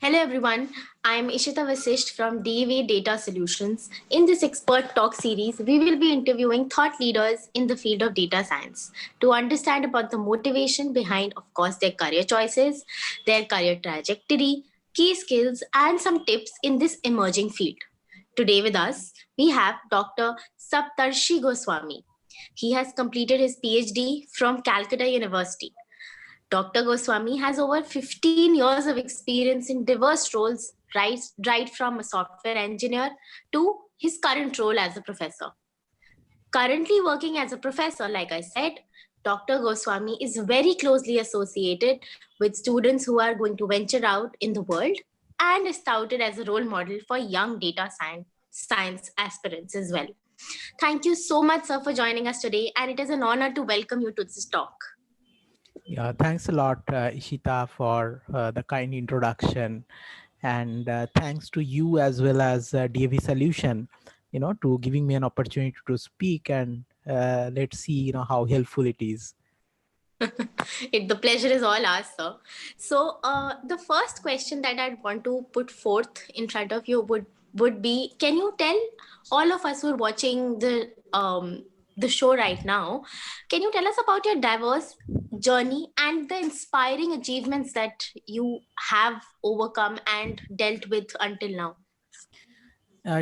Hello everyone, I am Ishita from DAV Data Solutions. In this expert talk series, we will be interviewing thought leaders in the field of data science to understand about the motivation behind, of course, their career choices, their career trajectory, key skills, and some tips in this emerging field. Today with us, we have Dr. Saptarsi Goswami. He has completed his PhD from Calcutta University. Dr. Goswami has over 15 years of experience in diverse roles, right from a software engineer to his current role as a professor. Currently working as a professor, like I said, Dr. Goswami is very closely associated with students who are going to venture out in the world and is touted as a role model for young science aspirants as well. Thank you so much, sir, for joining us today, and it is an honor to welcome you to this talk. Yeah, thanks a lot, Ishita, for the kind introduction, and thanks to you as well as DAV Solution, to giving me an opportunity to speak, and let's see, how helpful it is. The pleasure is all ours, sir. So, the first question that I'd want to put forth in front of you would be: can you tell all of us who are watching the show right now? Can you tell us about your diverse journey and the inspiring achievements that you have overcome and dealt with until now?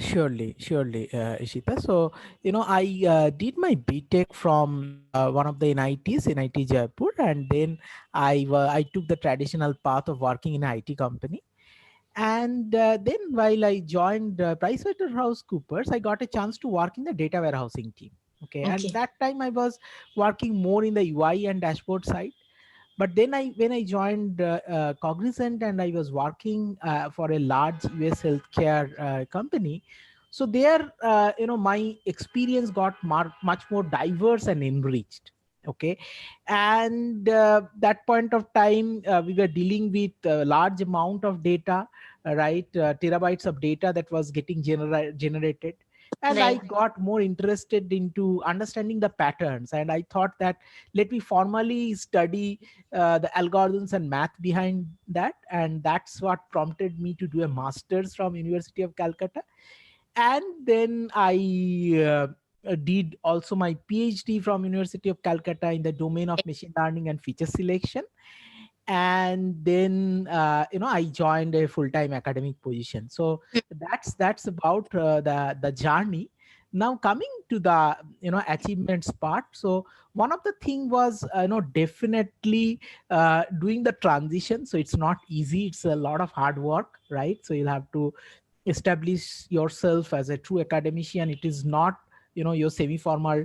Surely, Ishita. So, I did my BTech from one of the NITs, NIT Jaipur, and then I took the traditional path of working in an IT company. And then while I joined PricewaterhouseCoopers, I got a chance to work in the data warehousing team. Okay. And Okay. that time I was working more in the UI and dashboard side. But then when I joined Cognizant and I was working for a large US healthcare company, so there, my experience got much more diverse and enriched. Okay. And that point of time, we were dealing with a large amount of data, right? Terabytes of data that was getting generated. And I Right. got more interested into understanding the patterns. And I thought that let me formally study the algorithms and math behind that, and that's what prompted me to do a master's from University of Calcutta. And then I did also my PhD from University of Calcutta in the domain of machine learning and feature selection. And then I joined a full-time academic position. So that's about the journey. Now coming to the achievements part. So one of the thing was definitely doing the transition. So it's not easy, it's a lot of hard work, right? So you'll have to establish yourself as a true academician. It is not your semi-formal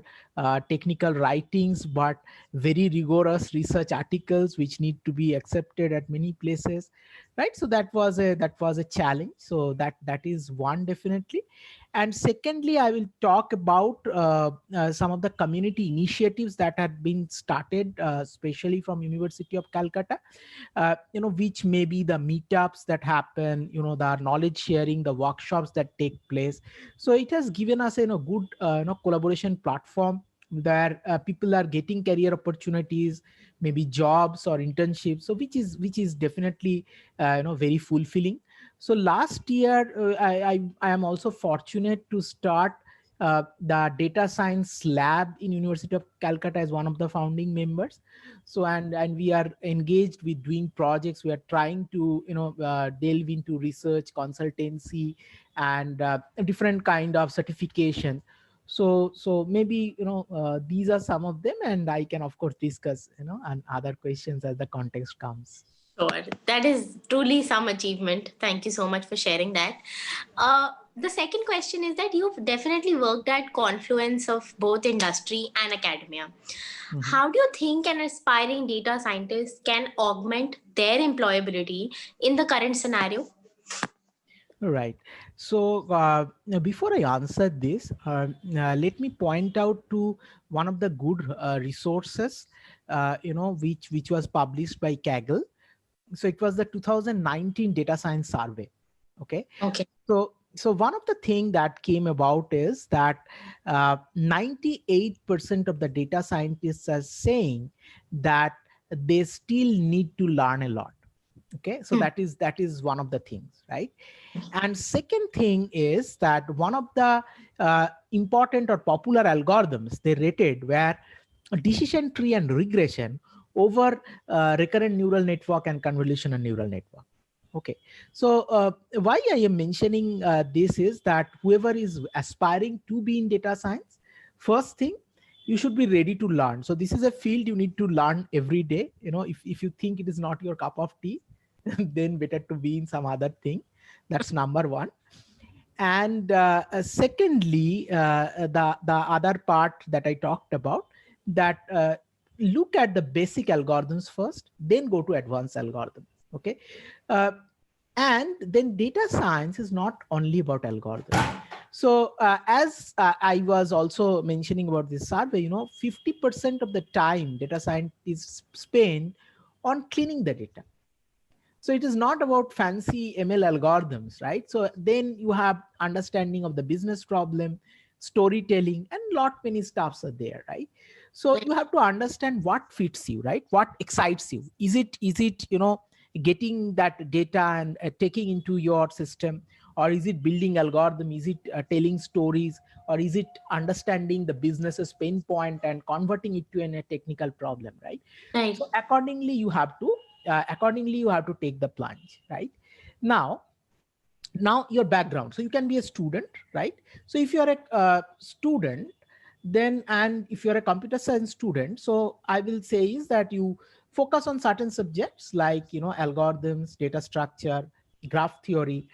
technical writings, but very rigorous research articles which need to be accepted at many places, right? So that was a challenge. So that is one, definitely. And secondly, I will talk about some of the community initiatives that had been started, especially from University of Calcutta, which may be the meetups that happen, the knowledge sharing, the workshops that take place. So it has given us a good collaboration platform where people are getting career opportunities, maybe jobs or internships. So which is definitely very fulfilling. So last year, I am also fortunate to start the data science lab in University of Calcutta as one of the founding members. So and we are engaged with doing projects. We are trying to delve into research consultancy and different kind of certification. So maybe these are some of them, and I can of course discuss and other questions as the context comes. Sure. That is truly some achievement. Thank you so much for sharing that. The second question is that you've definitely worked at confluence of both industry and academia. Mhm. How do you think an aspiring data scientist can augment their employability in the current scenario? Right. So now before I answer this, let me point out to one of the good resources, which was published by Kaggle. So it was the 2019 data science survey. Okay. Okay. So one of the thing that came about is that 98% of the data scientists are saying that they still need to learn a lot. Okay, so that is one of the things, right? And second thing is that one of the important or popular algorithms they rated were decision tree and regression over recurrent neural network and convolutional neural network. Okay, so why I am mentioning this is that whoever is aspiring to be in data science, first thing, you should be ready to learn. So this is a field you need to learn every day. You know, if you think it is not your cup of tea, then better to be in some other thing. That's number one. And secondly, the other part that I talked about, that look at the basic algorithms first, then go to advanced algorithms. Okay, uh, and then data science is not only about algorithms. So as I was also mentioning about this survey, 50% of the time data scientists spend on cleaning the data. So it is not about fancy ML algorithms, right? So then you have understanding of the business problem, storytelling, and lot many stuffs are there, right? So you have to understand what fits you, right? What excites you. Is it getting that data and taking into your system, or is it building algorithm? Is it telling stories, or is it understanding the business's pain point and converting it to a technical problem, right? Right. So accordingly you have to take the plunge, right? Now your background, so you can be a student, right? So if you're a student, then, and if you're a computer science student, so I will say is that you focus on certain subjects like algorithms, data structure, graph theory.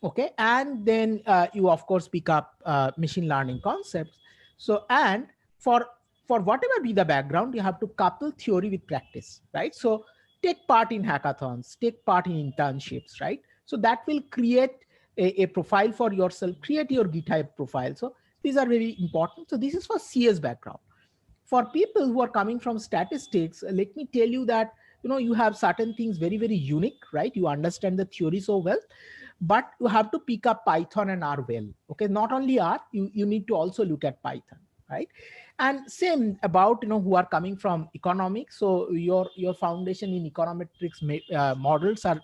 Okay, and then you of course pick up machine learning concepts. So, and for whatever be the background, you have to couple theory with practice, right? So take part in hackathons, take part in internships, right? So that will create a profile for yourself, create your GitHub profile. So these are very important. So this is for CS background. For people who are coming from statistics, let me tell you that you have certain things very, very unique, right? You understand the theory so well, but you have to pick up Python and R well. Okay, not only R, you need to also look at Python, right? And same about who are coming from economics. So your foundation in econometrics models are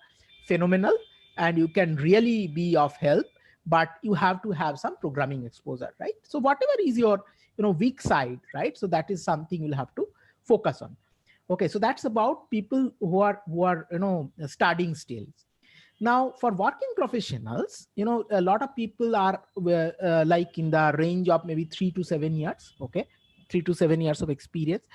phenomenal, and you can really be of help, but you have to have some programming exposure, right? So whatever is your weak side, right? So that is something you'll have to focus on. Okay, so that's about people who are studying still. Now for working professionals, a lot of people are like in the range of maybe 3 to 7 years. Okay, 3 to 7 years of experience.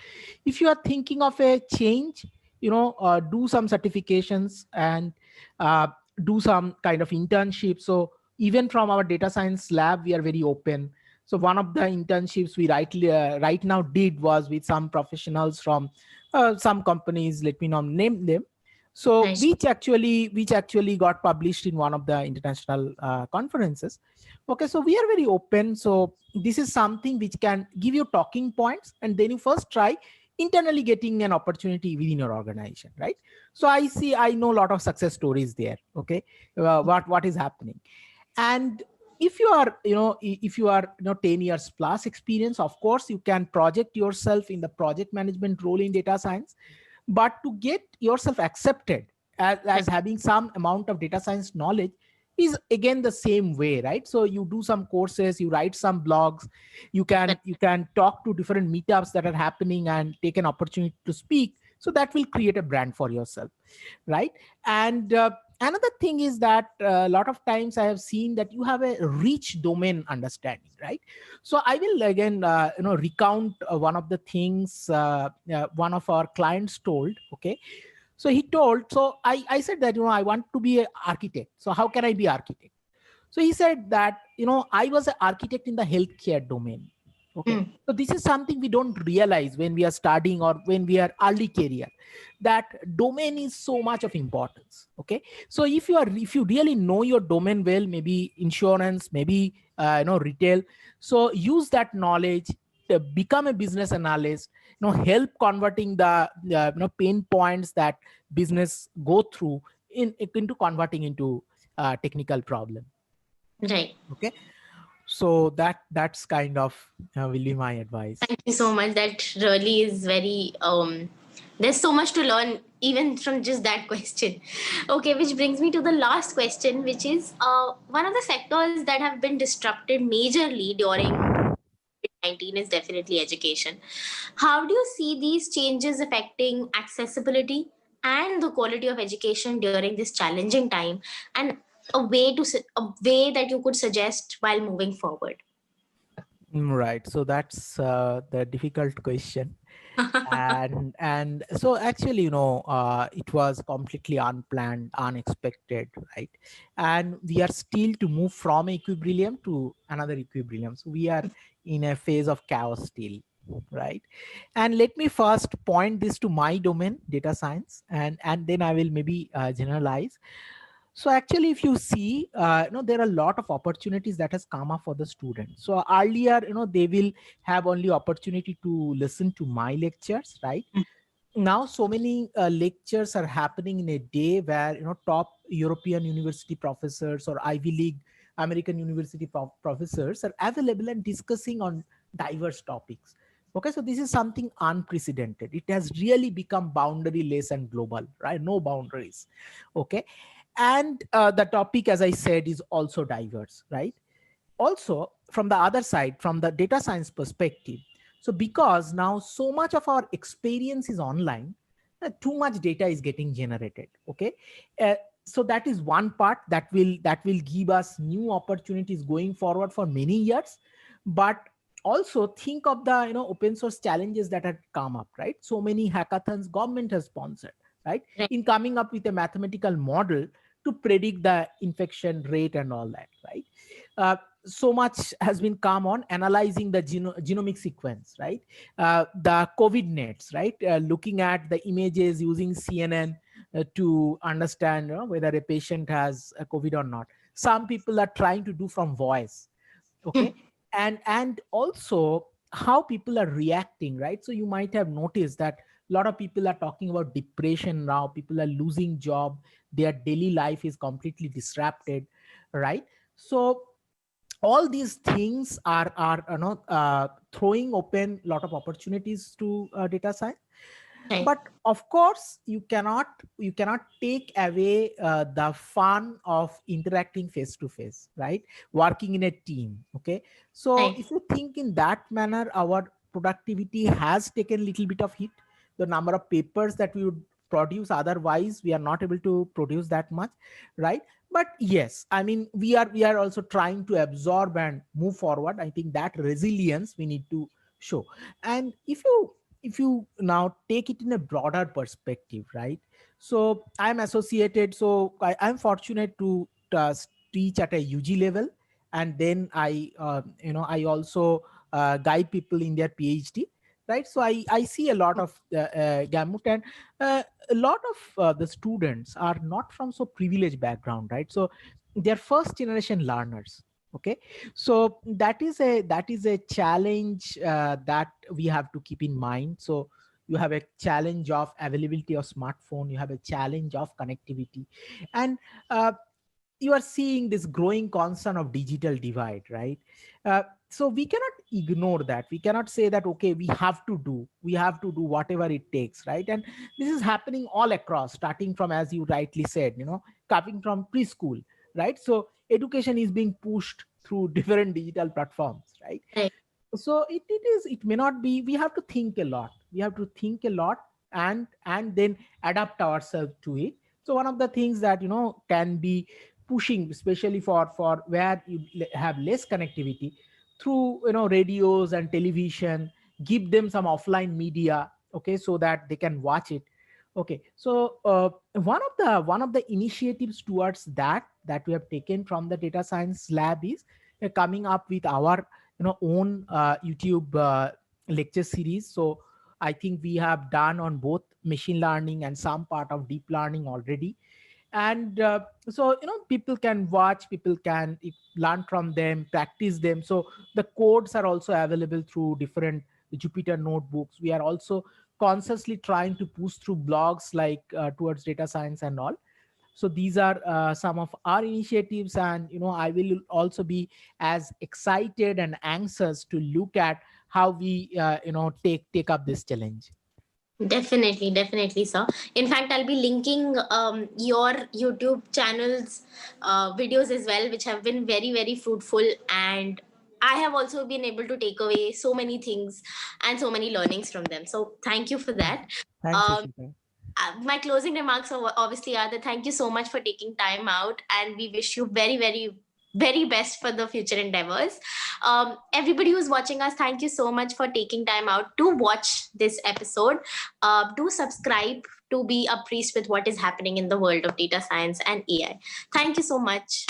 If you are thinking of a change, do some certifications and uh, do some kind of internship. So even from our data science lab, we are very open. So one of the internships we right now did was with some professionals from some companies. Let me not name them. So Nice. which actually got published in one of the international conferences. Okay, so we are very open. So this is something which can give you talking points, and then you first try internally getting an opportunity within your organization, right? So I know a lot of success stories there. Okay, what is happening. And if you are 10 years plus experience, of course you can project yourself in the project management role in data science. But to get yourself accepted as having some amount of data science knowledge is again the same way, right? So you do some courses, you write some blogs, you can talk to different meetups that are happening and take an opportunity to speak. So that will create a brand for yourself, right? And another thing is that a lot of times I have seen that you have a rich domain understanding, right? So I will again recount one of the things one of our clients told. Okay, so he told, so I said that I want to be an architect, so how can I be architect? So he said that I was an architect in the healthcare domain. Okay, so this is something we don't realize when we are studying or when we are early career, that domain is so much of importance. Okay, so if you really know your domain well, maybe insurance, maybe retail, so use that knowledge to become a business analyst, help converting the pain points that business go through into converting into technical problem. Right. Okay, so that's kind of will be my advice. Thank you so much. That really is very there's so much to learn even from just that question. Okay, which brings me to the last question, which is one of the sectors that have been disrupted majorly during 19 is definitely education. How do you see these changes affecting accessibility and the quality of education during this challenging time, and a way that you could suggest while moving forward? Right. So that's the difficult question. And so actually, it was completely unplanned, unexpected, right? And we are still to move from equilibrium to another equilibrium. So we are in a phase of chaos still, right? And let me first point this to my domain, data science, and then I will maybe generalize. So actually, if you see, there are a lot of opportunities that has come up for the students. So earlier, they will have only opportunity to listen to my lectures, right? Now so many lectures are happening in a day where top European university professors or Ivy League American university professors are available and discussing on diverse topics. Okay, so this is something unprecedented. It has really become boundaryless and global, right? No boundaries. Okay, and the topic, as I said, is also diverse, right? Also, from the other side, from the data science perspective, so because now so much of our experience is online, too much data is getting generated. Okay, uh, so that is one part that will give us new opportunities going forward for many years. But also think of the open source challenges that have come up, right? So many hackathons government has sponsored, right, Right. in coming up with a mathematical model to predict the infection rate and all that, right? So much has been come on analyzing the genomic sequence, right? The COVID nets, right? Looking at the images using CNN to understand whether a patient has a COVID or not. Some people are trying to do from voice. Okay, and also how people are reacting, right? So you might have noticed that a lot of people are talking about depression now. People are losing job, their daily life is completely disrupted, right? So all these things are throwing open a lot of opportunities to data science. Right. But of course you cannot take away the fun of interacting face to face, right? Working in a team. Okay, so Right. if you think in that manner, our productivity has taken a little bit of hit. The number of papers that we would produce, otherwise we are not able to produce that much, right? But yes, I mean, we are also trying to absorb and move forward. I think that resilience we need to show. And if you now take it in a broader perspective, right? So I'm associated, so I'm fortunate to teach at a UG level, and then I also guide people in their PhD, right? So I see a lot of gamut, and a lot of the students are not from so privileged background, right? So they're first generation learners. Okay, so that is a challenge that we have to keep in mind. So you have a challenge of availability of smartphone, you have a challenge of connectivity, and uh, you are seeing this growing concern of digital divide, right? So we cannot ignore that. We cannot say that okay, we have to do whatever it takes, right? And this is happening all across, starting from, as you rightly said, coming from preschool, right? So education is being pushed through different digital platforms, right? Right. So it may not be, we have to think a lot, and then adapt ourselves to it. So one of the things that can be pushing, especially for where you have less connectivity, through radios and television, give them some offline media, okay, so that they can watch it. Okay, so one of the initiatives towards that we have taken from the data science lab is coming up with our own YouTube lecture series. So I think we have done on both machine learning and some part of deep learning already. And so people can watch, people can learn from them, practice them. So the codes are also available through different Jupyter notebooks. We are also consciously trying to push through blogs like towards data science and all. So these are some of our initiatives, and I will also be as excited and anxious to look at how we take up this challenge. Definitely, sir. In fact, I'll be linking your YouTube channel's videos as well, which have been very fruitful. And I have also been able to take away so many things and so many learnings from them. So thank you for Thank- that. Thanks, Um, Ishita. my closing remarks are obviously are that thank you so much for taking time out, and we wish you very best for the future endeavors. Everybody who's watching us, thank you so much for taking time out to watch this episode. Do subscribe to be appraised with what is happening in the world of data science and AI. Thank you so much.